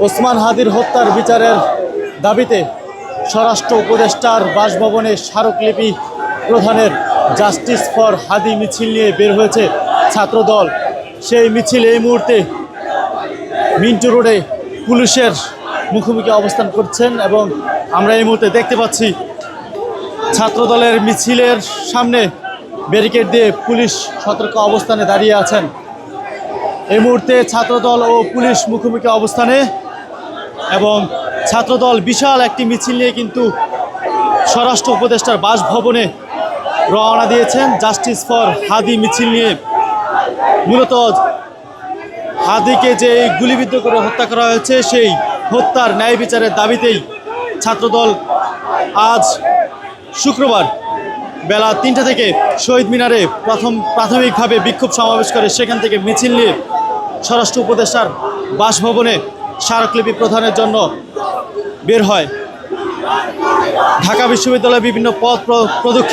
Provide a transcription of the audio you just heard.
ওসমান হাদির হত্যার বিচারের দাবিতে স্বরাষ্ট্র উপদেষ্টার বাসভবনে স্মারকলিপি প্রধানের জাস্টিস ফর হাদি মিছিল নিয়ে বের হয়েছে ছাত্রদল। সেই মিছিল এই মুহূর্তে মিন্টু রোডে পুলিশের মুখোমুখি অবস্থান করছেন এবং আমরা এই মুহূর্তে দেখতে পাচ্ছি ছাত্রদলের মিছিলের সামনে ব্যারিকেড দিয়ে পুলিশ সতর্ক অবস্থানে দাঁড়িয়ে আছেন। এই মুহূর্তে ছাত্রদল ও পুলিশ মুখোমুখি অবস্থানে এবং ছাত্রদল বিশাল একটি মিছিল নিয়ে কিন্তু স্বরাষ্ট্র উপদেষ্টার বাসভবনে রওনা দিয়েছেন জাস্টিস ফর হাদি মিছিল নিয়ে। মূলত হাদিকে যে গুলিবিদ্ধ করে হত্যা করা হয়েছে সেই হত্যার ন্যায় বিচারের দাবিতেই ছাত্রদল আজ শুক্রবার বেলা ৩টা থেকে শহীদ মিনারে প্রাথমিকভাবে বিক্ষোভ সমাবেশ করে সেখান থেকে মিছিল নিয়ে স্বরাষ্ট্র উপদেষ্টার বাসভবনে স্মারকলিপি প্রদানের জন্য বের হয়। ঢাকা বিশ্ববিদ্যালয়ে বিভিন্ন পদ প্রদক্ষিণ